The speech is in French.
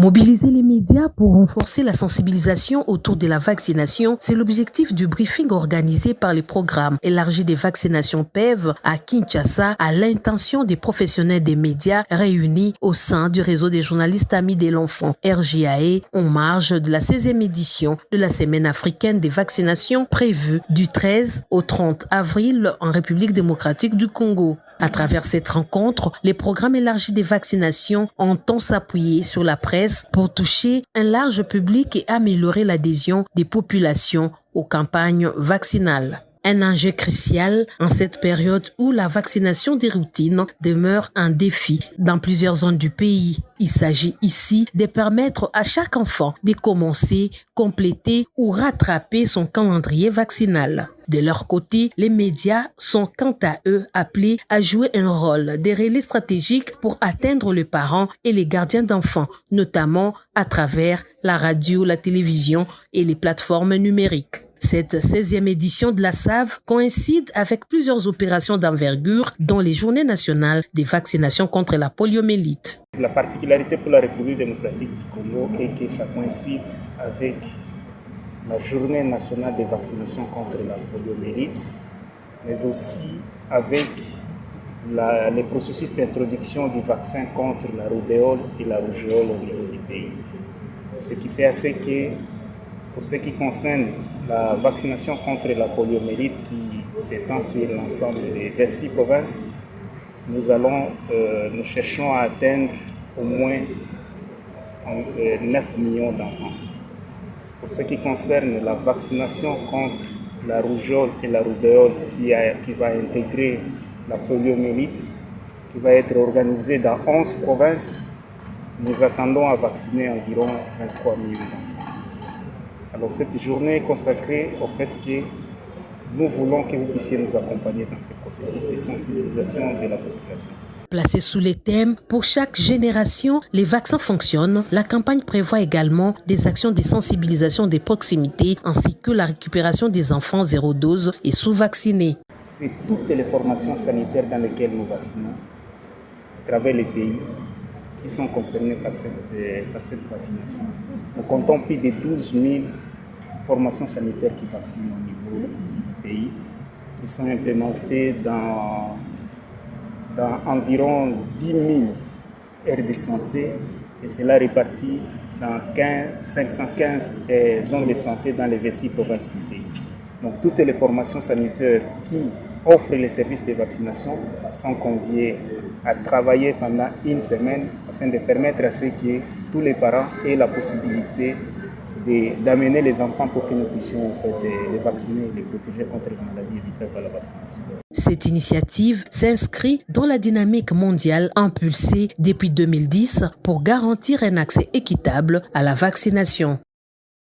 Mobiliser les médias pour renforcer la sensibilisation autour de la vaccination, c'est l'objectif du briefing organisé par les programmes élargis des vaccinations PEV à Kinshasa à l'intention des professionnels des médias réunis au sein du réseau des journalistes amis de l'enfant RJAE en marge de la 16e édition de la Semaine africaine des vaccinations prévue du 13 au 30 avril en République démocratique du Congo. À travers cette rencontre, les programmes élargis des vaccinations entendent s'appuyer sur la presse pour toucher un large public et améliorer l'adhésion des populations aux campagnes vaccinales. Un enjeu crucial en cette période où la vaccination des routines demeure un défi dans plusieurs zones du pays. Il s'agit ici de permettre à chaque enfant de commencer, compléter ou rattraper son calendrier vaccinal. De leur côté, les médias sont quant à eux appelés à jouer un rôle de relais stratégique pour atteindre les parents et les gardiens d'enfants, notamment à travers la radio, la télévision et les plateformes numériques. Cette 16e édition de la SAV coïncide avec plusieurs opérations d'envergure, dont les Journées nationales des vaccinations contre la poliomyélite. La particularité pour la République démocratique du Congo est que ça coïncide avec la Journée nationale des vaccinations contre la poliomyélite, mais aussi avec les processus d'introduction du vaccin contre la rubéole et la rougeole au niveau du pays. Ce qui fait assez que, pour ce qui concerne la vaccination contre la poliomyélite qui s'étend sur l'ensemble des 26 provinces, nous cherchons à atteindre au moins 9 millions d'enfants. Pour ce qui concerne la vaccination contre la rougeole et la rubéole qui va intégrer la poliomyélite, qui va être organisée dans 11 provinces, nous attendons à vacciner environ 23 millions d'enfants. Alors cette journée est consacrée au fait que nous voulons que vous puissiez nous accompagner dans ce processus de sensibilisation de la population. Placée sous les thèmes « Pour chaque génération, les vaccins fonctionnent », la campagne prévoit également des actions de sensibilisation de proximité ainsi que la récupération des enfants zéro dose et sous-vaccinés. C'est toutes les formations sanitaires dans lesquelles nous vaccinons à travers les pays qui sont concernés par cette vaccination. Nous comptons plus de 12 000 formations sanitaires qui vaccinent au niveau du pays, qui sont implémentées dans environ 10 000 aires de santé, et cela réparti dans 515 zones de santé dans les 26 provinces du pays. Donc toutes les formations sanitaires qui offrent les services de vaccination sont conviées à travailler pendant une semaine afin de permettre à ce que tous les parents aient la possibilité d'amener les enfants pour que nous puissions les vacciner et les protéger contre les maladies évitables à la vaccination. Cette initiative s'inscrit dans la dynamique mondiale impulsée depuis 2010 pour garantir un accès équitable à la vaccination.